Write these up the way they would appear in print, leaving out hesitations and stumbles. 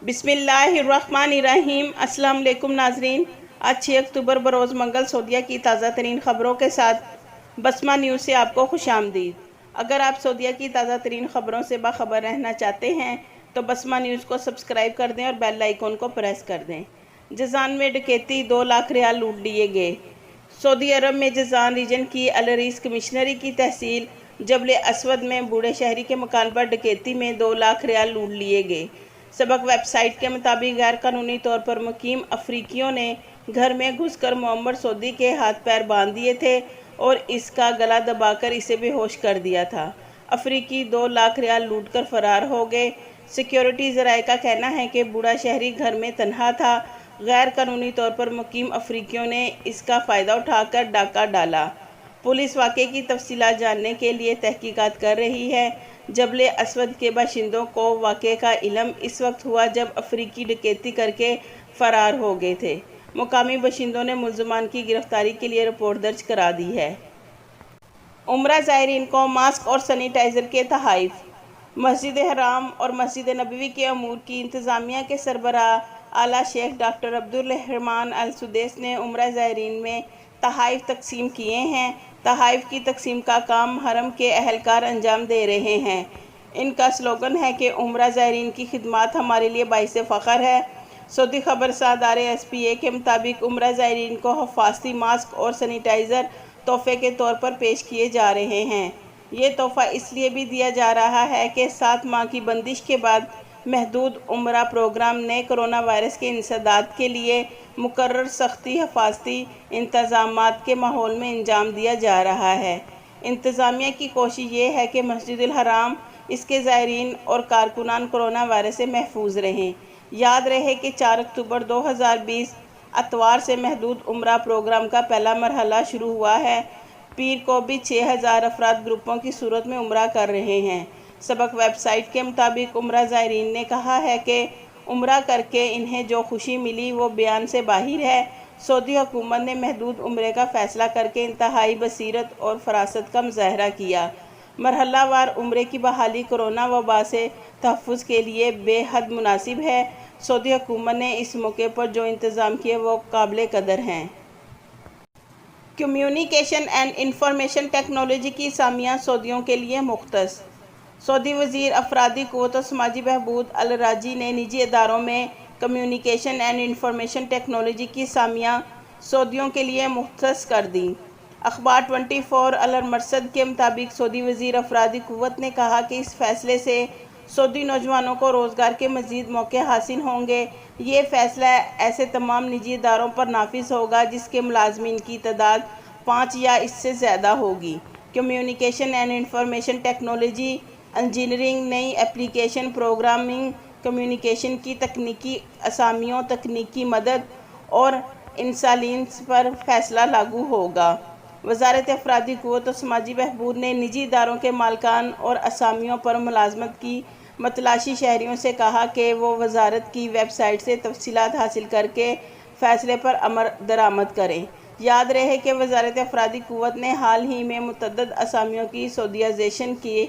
بسم اللہ الرحمن الرحیم۔ السلام علیکم ناظرین، آج 6 اکتوبر بروز منگل سعودیہ کی تازہ ترین خبروں کے ساتھ بسمہ نیوز سے آپ کو خوش آمدید۔ اگر آپ سعودیہ کی تازہ ترین خبروں سے باخبر رہنا چاہتے ہیں تو بسمہ نیوز کو سبسکرائب کر دیں اور بیل آئیکن کو پریس کر دیں۔ جازان میں ڈکیتی، 2 لاکھ ریال لوٹ لیے گئے۔ سعودی عرب میں جازان ریجن کی العریش کمشنری کی تحصیل جبل اسود میں بوڑھے شہری کے مکان پر ڈکیتی میں 2 لاکھ ریال لوٹ لیے گئے۔ سبق ویب سائٹ کے مطابق غیر قانونی طور پر مقیم افریقیوں نے گھر میں گھس کر معمر سعودی کے ہاتھ پیر باندھ دیے تھے اور اس کا گلا دبا کر اسے بے ہوش کر دیا تھا۔ افریقی 2 لاکھ ریال لوٹ کر فرار ہو گئے۔ سیکیورٹی ذرائع کا کہنا ہے کہ بوڑھا شہری گھر میں تنہا تھا۔ غیر قانونی طور پر مقیم افریقیوں نے اس کا فائدہ اٹھا کر ڈاکہ ڈالا۔ پولیس واقعے کی تفصیلات جاننے کے لیے تحقیقات کر رہی ہے۔ جبل اسود کے باشندوں کو واقعے کا علم اس وقت ہوا جب افریقی ڈکیتی کر کے فرار ہو گئے تھے۔ مقامی باشندوں نے ملزمان کی گرفتاری کے لیے رپورٹ درج کرا دی ہے۔ عمرہ زائرین کو ماسک اور سینیٹائزر کے تحائف۔ مسجد حرام اور مسجد نبوی کے امور کی انتظامیہ کے سربراہ اعلیٰ شیخ ڈاکٹر عبدالرحمان السدیس نے عمرہ زائرین میں تحائف تقسیم کیے ہیں۔ تحائف کی تقسیم کا کام حرم کے اہلکار انجام دے رہے ہیں۔ ان کا سلوگن ہے کہ عمرہ زائرین کی خدمات ہمارے لیے باعث فخر ہے۔ سعودی خبرساز ادارے SPA کے مطابق عمرہ زائرین کو حفاظتی ماسک اور سینیٹائزر تحفے کے طور پر پیش کیے جا رہے ہیں۔ یہ تحفہ اس لیے بھی دیا جا رہا ہے کہ 7 ماہ کی بندش کے بعد محدود عمرہ پروگرام نئے کرونا وائرس کے انسداد کے لیے مقرر سختی حفاظتی انتظامات کے ماحول میں انجام دیا جا رہا ہے۔ انتظامیہ کی کوشش یہ ہے کہ مسجد الحرام، اس کے زائرین اور کارکنان کورونا وائرس سے محفوظ رہیں۔ یاد رہے کہ 4 اکتوبر 2020 اتوار سے محدود عمرہ پروگرام کا پہلا مرحلہ شروع ہوا ہے۔ پیر کو بھی 6000 افراد گروپوں کی صورت میں عمرہ کر رہے ہیں۔ سبق ویب سائٹ کے مطابق عمرہ زائرین نے کہا ہے کہ عمرہ کر کے انہیں جو خوشی ملی وہ بیان سے باہر ہے۔ سعودی حکومت نے محدود عمرے کا فیصلہ کر کے انتہائی بصیرت اور فراست کا مظاہرہ کیا۔ مرحلہ وار عمرے کی بحالی کورونا وبا سے تحفظ کے لیے بے حد مناسب ہے۔ سعودی حکومت نے اس موقع پر جو انتظام کیے وہ قابل قدر ہیں۔ کمیونیکیشن اینڈ انفارمیشن ٹیکنالوجی کی اسامیہ سعودیوں کے لیے مختص۔ سعودی وزیر افرادی قوت و سماجی بہبود الراجی نے نجی اداروں میں کمیونیکیشن اینڈ انفارمیشن ٹیکنالوجی کی اسامیہ سعودیوں کے لیے مختص کر دیں۔ اخبار 24 المرصد کے مطابق سعودی وزیر افرادی قوت نے کہا کہ اس فیصلے سے سعودی نوجوانوں کو روزگار کے مزید موقع حاصل ہوں گے۔ یہ فیصلہ ایسے تمام نجی اداروں پر نافذ ہوگا جس کے ملازمین کی تعداد 5 یا اس سے زیادہ ہوگی۔ Communication and information technology, engineering, نئی ایپلیکیشن پروگرامنگ، کمیونیکیشن کی تکنیکی اسامیوں، تکنیکی مدد اور انسالینس پر فیصلہ لاگو ہوگا۔ وزارت افرادی قوت و سماجی بہبود نے نجی اداروں کے مالکان اور اسامیوں پر ملازمت کی متلاشی شہریوں سے کہا کہ وہ وزارت کی ویب سائٹ سے تفصیلات حاصل کر کے فیصلے پر عمل درآمد کریں۔ یاد رہے کہ وزارت افرادی قوت نے حال ہی میں متعدد اسامیوں کی سعودیائزیشن کے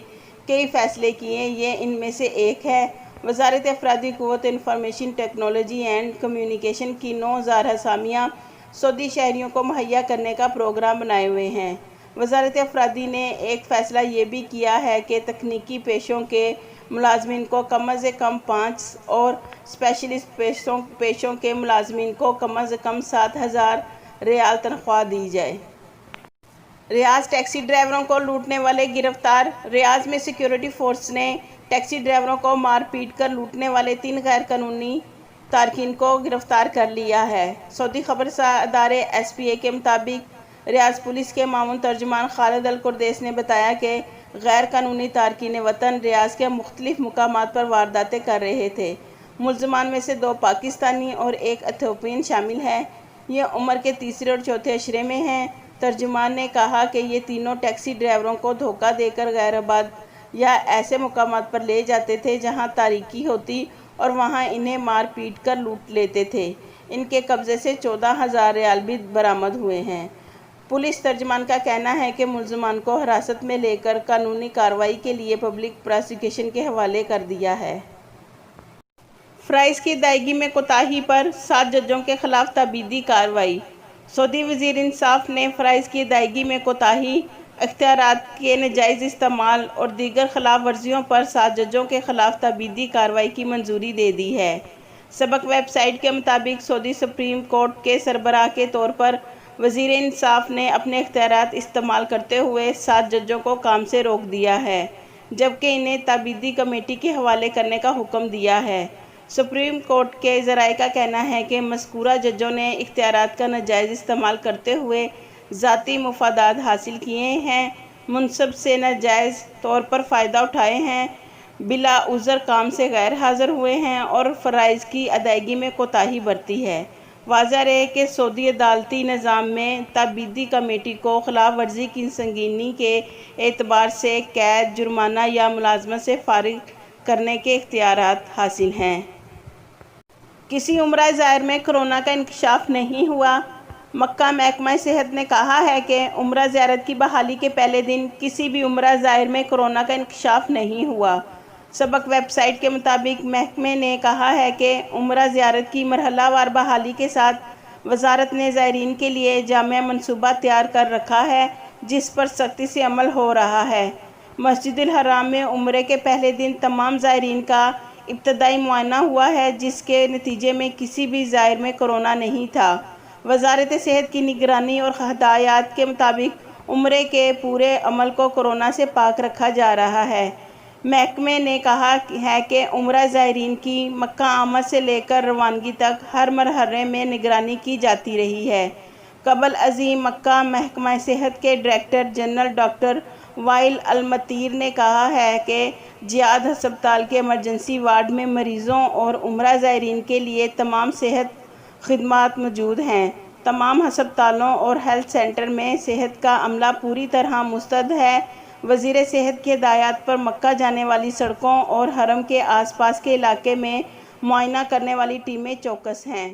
کئی فیصلے کیے، یہ ان میں سے ایک ہے۔ وزارت افرادی قوت انفارمیشن ٹیکنالوجی اینڈ کمیونیکیشن کی 9000 اسامیاں سعودی شہریوں کو مہیا کرنے کا پروگرام بنائے ہوئے ہیں۔ وزارت افرادی نے ایک فیصلہ یہ بھی کیا ہے کہ تکنیکی پیشوں کے ملازمین کو کم از کم 5 اور اسپیشلسٹ پیشوں کے ملازمین کو کم از کم 7000 ریال تنخواہ دی جائے۔ ریاض ٹیکسی ڈرائیوروں کو لوٹنے والے گرفتار۔ ریاض میں سیکیورٹی فورس نے ٹیکسی ڈرائیوروں کو مار پیٹ کر لوٹنے والے 3 غیر قانونی تارکین کو گرفتار کر لیا ہے۔ سعودی خبرساز ادارے SPA کے مطابق ریاض پولیس کے معاون ترجمان خالد القردیس نے بتایا کہ غیر قانونی تارکین وطن ریاض کے مختلف مقامات پر وارداتیں کر رہے تھے۔ ملزمان میں سے 2 پاکستانی اور 1 ایتھوپین شامل ہیں۔ یہ عمر کے تیسرے اور چوتھے عشرے میں ہیں۔ ترجمان نے کہا کہ یہ تینوں ٹیکسی ڈرائیوروں کو دھوکہ دے کر غیر آباد یا ایسے مقامات پر لے جاتے تھے جہاں تاریکی ہوتی اور وہاں انہیں مار پیٹ کر لوٹ لیتے تھے۔ ان کے قبضے سے 14000 ریال بھی برآمد ہوئے ہیں۔ پولیس ترجمان کا کہنا ہے کہ ملزمان کو حراست میں لے کر قانونی کارروائی کے لیے پبلک پراسیکیوشن کے حوالے کر دیا ہے۔ فرائض کی ادائیگی میں کوتاہی پر 7 ججوں کے خلاف تابعیتی کارروائی۔ سعودی وزیر انصاف نے فرائض کی ادائیگی میں کوتاہی، اختیارات کے ناجائز استعمال اور دیگر خلاف ورزیوں پر 7 ججوں کے خلاف تابعیتی کارروائی کی منظوری دے دی ہے۔ سبق ویب سائٹ کے مطابق سعودی سپریم کورٹ کے سربراہ کے طور پر وزیر انصاف نے اپنے اختیارات استعمال کرتے ہوئے 7 ججوں کو کام سے روک دیا ہے، جبکہ انہیں تابعیتی کمیٹی کے حوالے کرنے کا حکم دیا ہے۔ سپریم کورٹ کے ذرائع کا کہنا ہے کہ مذکورہ ججوں نے اختیارات کا ناجائز استعمال کرتے ہوئے ذاتی مفادات حاصل کیے ہیں، منصب سے ناجائز طور پر فائدہ اٹھائے ہیں، بلا عذر کام سے غیر حاضر ہوئے ہیں اور فرائض کی ادائیگی میں کوتاہی برتی ہے۔ واضح رہے کہ سعودی عدالتی نظام میں تابعیتی کمیٹی کو خلاف ورزی کی سنگینی کے اعتبار سے قید، جرمانہ یا ملازمت سے فارغ کرنے کے اختیارات حاصل ہیں۔ کسی عمرہ زائر میں کورونا کا انکشاف نہیں ہوا۔ مکہ محکمہ صحت نے کہا ہے کہ عمرہ زیارت کی بحالی کے پہلے دن کسی بھی عمرہ زائر میں کورونا کا انکشاف نہیں ہوا۔ سبق ویب سائٹ کے مطابق محکمے نے کہا ہے کہ عمرہ زیارت کی مرحلہ وار بحالی کے ساتھ وزارت نے زائرین کے لیے جامع منصوبہ تیار کر رکھا ہے، جس پر سختی سے عمل ہو رہا ہے۔ مسجد الحرام میں عمرے کے پہلے دن تمام زائرین کا ابتدائی معائنہ ہوا ہے، جس کے نتیجے میں کسی بھی زائر میں کورونا نہیں تھا۔ وزارت صحت کی نگرانی اور ہدایات کے مطابق عمرے کے پورے عمل کو کورونا سے پاک رکھا جا رہا ہے۔ محکمے نے کہا ہے کہ عمرہ زائرین کی مکہ آمد سے لے کر روانگی تک ہر مرحلے میں نگرانی کی جاتی رہی ہے۔ قبل ازیں مکہ محکمہ صحت کے ڈائریکٹر جنرل ڈاکٹر وائل المطیر نے کہا ہے کہ جیاد ہسپتال کے ایمرجنسی وارڈ میں مریضوں اور عمرہ زائرین کے لیے تمام صحت خدمات موجود ہیں۔ تمام ہسپتالوں اور ہیلتھ سینٹر میں صحت کا عملہ پوری طرح مستعد ہے۔ وزیر صحت کی ہدایات پر مکہ جانے والی سڑکوں اور حرم کے آس پاس کے علاقے میں معائنہ کرنے والی ٹیمیں چوکس ہیں۔